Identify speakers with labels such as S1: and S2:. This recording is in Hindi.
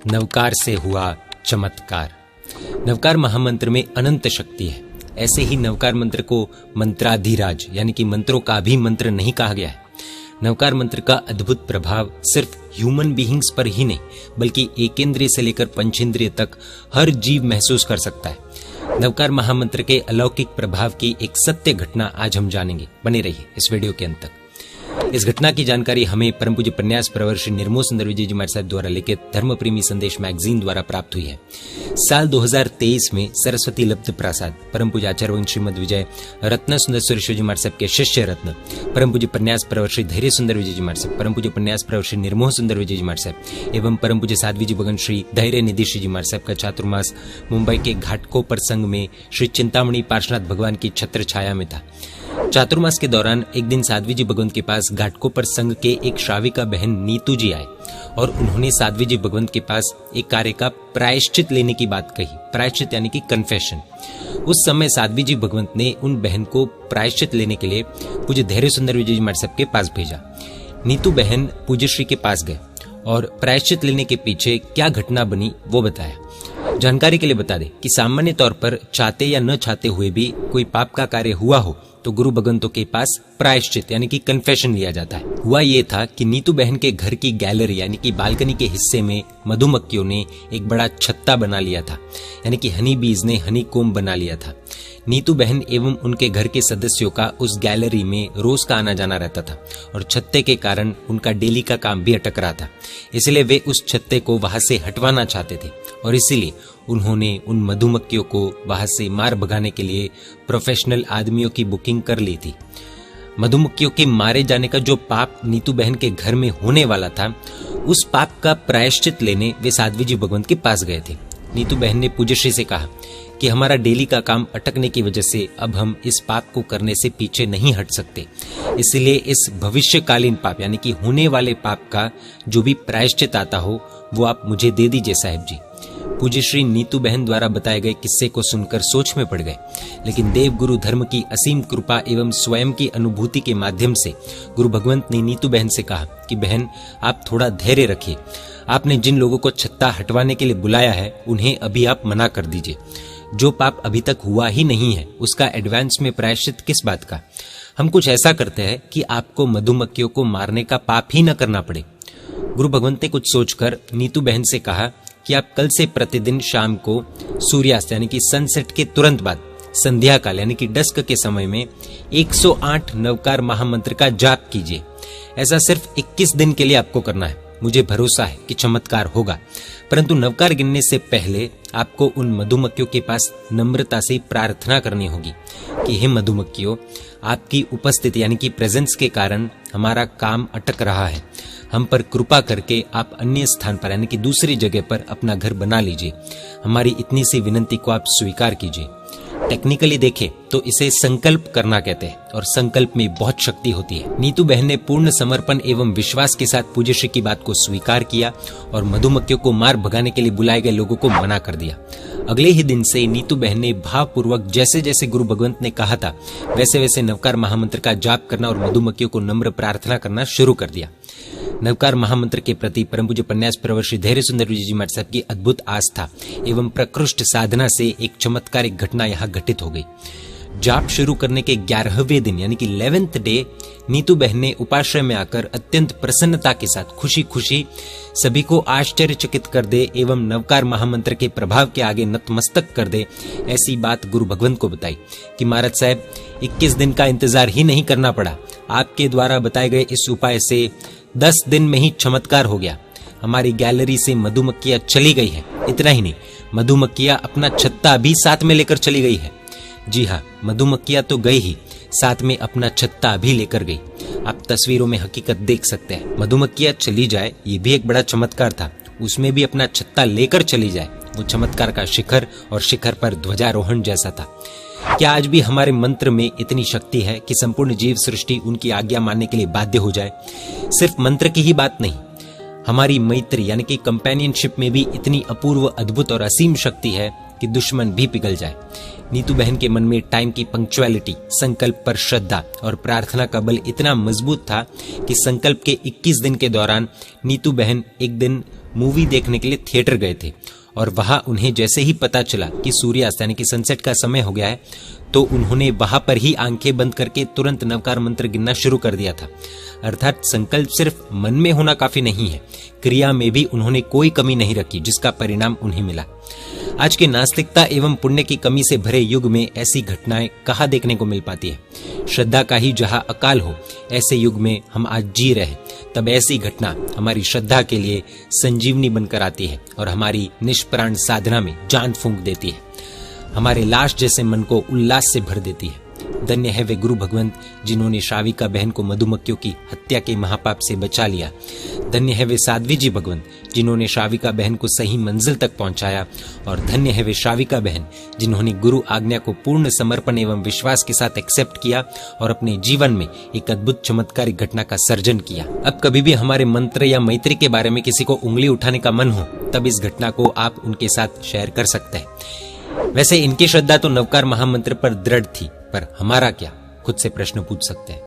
S1: नवकार से हुआ चमत्कार। नवकार महामंत्र में अनंत शक्ति है। ऐसे ही नवकार मंत्र को मंत्राधिराज यानी कि मंत्रों का भी मंत्र नहीं कहा गया है। नवकार मंत्र का अद्भुत प्रभाव सिर्फ ह्यूमन बीइंग्स पर ही नहीं बल्कि एकेंद्रिय से लेकर पंचेंद्रिय तक हर जीव महसूस कर सकता है। नवकार महामंत्र के अलौकिक प्रभाव की एक सत्य घटना आज हम जानेंगे। बने रहिए इस वीडियो के अंत तक। इस घटना की जानकारी हमें परम पूज्य प्रन्यास प्रवर श्री निर्मोह सुंदर विजय जी महाराज साहब द्वारा लिखित धर्म प्रेमी संदेश मैगजीन द्वारा प्राप्त हुई है। साल 2023 में सरस्वती लब्ध प्रसाद परम पूज्य आचार्य वंश श्रीमद विजय रत्न सुंदर सुरेश्वर जी महाराज साहब के शिष्य रत्न परम पूज्य प्रन्यास प्रवर श्री धैर्य सुंदर विजय जी महाराज साहब, परम पूज्य प्रन्यास प्रवर श्री निर्मोह सुंदर विजय जी महाराज साहब एवं परम पूज्य साध्वी जी भगवान श्री धैर्य निधि श्री जी महाराज साहब का चातुर्मास मुंबई के घाटकोपर संघ में श्री चिंतामणि पार्श्वनाथ भगवान की छत्र छाया में था। चातुर्मास के दौरान एक दिन साध्वी जी भगवंत के पास घाटकोपर संघ के एक श्राविका बहन नीतू जी आए और उन्होंने साध्वी जी भगवंत के पास एक कार्य का प्रायश्चित लेने की बात कही। प्रायश्चित यानी कि कन्फेशन। उस समय साध्वी जी भगवंत ने उन बहन को प्रायश्चित लेने के लिए पूज्य धैर्य सुंदर विजय जी महाराज साहब के पास भेजा। नीतू बहन पूज्य श्री के पास गए और प्रायश्चित लेने के पीछे क्या घटना बनी वो बताया। जानकारी के लिए बता दें कि सामान्य तौर पर चाहते या न चाहते हुए भी कोई पाप का कार्य हुआ हो तो गुरु भगवंतों के पास प्रायश्चित यानी कि कन्फेशन लिया जाता है। हुआ ये था कि नीतू बहन के घर की गैलरी यानी कि बालकनी के हिस्से में मधुमक्खियों ने एक बड़ा छत्ता बना लिया था, यानी कि हनी बीज ने हनी कोम बना लिया था। नीतू बहन एवं उनके घर के सदस्यों का उस गैलरी में रोज का आना जाना रहता था और छत्ते के कारण उनका डेली का काम भी अटक रहा था। इसलिए वे उस छत्ते को वहां से हटवाना चाहते थे और इसीलिए उन्होंने उन मधुमक्खियों को वहां से मार भगाने के लिए प्रोफेशनल आदमियों की बुकिंग कर ली थी। मधुमक्खियों के मारे जाने का जो पाप नीतू बहन के घर में होने वाला था, उस पाप का प्रायश्चित लेने वे साध्वी जी भगवंत के पास गए थे। नीतू बहन ने पूज्यश्री से कहा कि हमारा डेली का काम अटकने की वजह से अब हम इस पाप को करने से पीछे नहीं हट सकते, इसलिए इस भविष्यकालीन पाप यानी कि होने वाले पाप का जो भी प्रायश्चित आता हो वो आप मुझे दे दीजिए साहिब जी। पूज्य श्री नीतू बहन द्वारा बताए गए किस्से को सुनकर सोच में पड़ गए, लेकिन देव गुरु धर्म की असीम कृपा एवं स्वयं की अनुभूति के माध्यम से गुरु भगवंत ने नीतू बहन से कहा कि बहन आप थोड़ा धैर्य रखिए। आपने जिन लोगों को छत्ता हटवाने के लिए बुलाया है उन्हें अभी आप मना कर दीजिए। जो पाप अभी तक हुआ ही नहीं है उसका एडवांस में प्रायश्चित किस बात का। हम कुछ ऐसा करते हैं कि आपको मधुमक्खियों को मारने का पाप ही न करना पड़े। गुरु भगवंत ने कुछ सोचकर नीतू बहन से कहा कि आप कल से प्रतिदिन शाम को सूर्यास्त यानी कि सनसेट के तुरंत बाद संध्या काल यानी कि डस्क के समय में 108 नवकार महामंत्र का जाप कीजिए। ऐसा सिर्फ 21 दिन के लिए आपको करना है। मुझे भरोसा है कि चमत्कार होगा, परंतु नवकार गिनने से पहले आपको उन मधुमक्खियों के पास नम्रता से प्रार्थना करनी होगी कि हे मधुमक्खियों, आपकी उपस्थिति यानी कि प्रेजेंस के कारण हमारा काम अटक रहा है। हम पर कृपा करके आप अन्य स्थान पर यानी कि दूसरी जगह पर अपना घर बना लीजिए। हमारी इतनी सी विनंती को आप स्वीकार कीजिए। टेक्निकली देखें तो इसे संकल्प करना कहते हैं और संकल्प में बहुत शक्ति होती है। नीतू बहन ने पूर्ण समर्पण एवं विश्वास के साथ पूज्य श्री की बात को स्वीकार किया और मधुमक्खियों को मार भगाने के लिए बुलाए गए लोगों को मना कर दिया। अगले ही दिन से नीतू बहन ने भावपूर्वक जैसे जैसे गुरु भगवंत ने कहा था वैसे वैसे नवकार महामंत्र का जाप करना और मधुमक्खियों को नम्र प्रार्थना करना शुरू कर दिया। नवकार महामंत्र के प्रति परम पूज्य प्रन्यास प्रवर श्री धैर्य सुंदर विजय जी महाराज साहब की अद्भुत आस्था एवं प्रकृष्ट साधना से एक चमत्कारिक घटना यहाँ घटित हो गई। जाप शुरू करने के 11वें दिन यानी कि 11th डे नीतू बहन ने उपाश्रय में आकर अत्यंत प्रसन्नता के साथ खुशी खुशी सभी को आश्चर्यचकित कर दे एवं नवकार महामंत्र के प्रभाव के आगे नतमस्तक कर दे ऐसी बात गुरु भगवंत को बताई कि महाराज साहब 21 दिन का इंतजार ही नहीं करना पड़ा। आपके द्वारा बताए गए इस उपाय से 10 दिन में ही चमत्कार हो गया। हमारी गैलरी से मधुमक्खियां चली गई है। इतना ही नहीं, मधुमक्खियां अपना छत्ता भी साथ में लेकर चली गई है। जी हाँ, मधुमक्खियां तो गई ही, साथ में अपना छत्ता भी लेकर गई। आप तस्वीरों में हकीकत देख सकते हैं। मधुमक्खियां चली जाए ये भी एक बड़ा चमत्कार था, उसमें भी अपना छत्ता लेकर चली जाए वो चमत्कार का शिखर और शिखर पर ध्वजारोहण जैसा था। क्या आज भी हमारे मंत्र में इतनी शक्ति है कि संपूर्ण जीव सृष्टि उनकी आज्ञा मानने के लिए बाध्य हो जाए? सिर्फ मंत्र की ही बात नहीं, हमारी मैत्री यानी कि कंपेनियनशिप में भी इतनी अपूर्व, अद्भुत और असीम शक्ति है कि दुश्मन भी पिघल जाए। नीतू बहन के मन में टाइम की पंक्चुअलिटी, संकल्प पर श्रद्धा और प्रार्थना का बल इतना मजबूत था कि संकल्प के 21 दिन के दौरान नीतू बहन एक दिन मूवी देखने के लिए थिएटर गए थे और वहां उन्हें जैसे ही पता चला कि सूर्यास्त यानी कि सनसेट का समय हो गया है तो उन्होंने वहां पर ही आंखें बंद करके तुरंत नवकार मंत्र गिनना शुरू कर दिया था। अर्थात संकल्प सिर्फ मन में होना काफी नहीं है, क्रिया में भी उन्होंने कोई कमी नहीं रखी, जिसका परिणाम उन्हें मिला। आज के नास्तिकता एवं पुण्य की कमी से भरे युग में ऐसी घटनाएं कहाँ देखने को मिल पाती है। श्रद्धा का ही जहां अकाल हो, ऐसे युग में हम आज जी रहे, तब ऐसी घटना हमारी श्रद्धा के लिए संजीवनी बनकर आती है और हमारी निष्प्राण साधना में जान फूंक देती है, हमारे लाश जैसे मन को उल्लास से भर देती है। धन्य है वे गुरु भगवंत जिन्होंने श्राविका बहन को मधुमक्खियों की हत्या के महापाप से बचा लिया। धन्य है वे साध्वी जी भगवंत जिन्होंने श्राविका बहन को सही मंजिल तक पहुंचाया। और धन्य है वे श्राविका बहन जिन्होंने गुरु आज्ञा को पूर्ण समर्पण एवं विश्वास के साथ एक्सेप्ट किया और अपने जीवन में एक अद्भुत चमत्कारिक घटना का सर्जन किया। अब कभी भी हमारे मंत्र या मैत्री के बारे में किसी को उंगली उठाने का मन हो, तब इस घटना को आप उनके साथ शेयर कर सकते हैं। वैसे इनकी श्रद्धा तो नवकार महामंत्र पर दृढ़ थी, पर हमारा क्या, खुद से प्रश्न पूछ सकते हैं।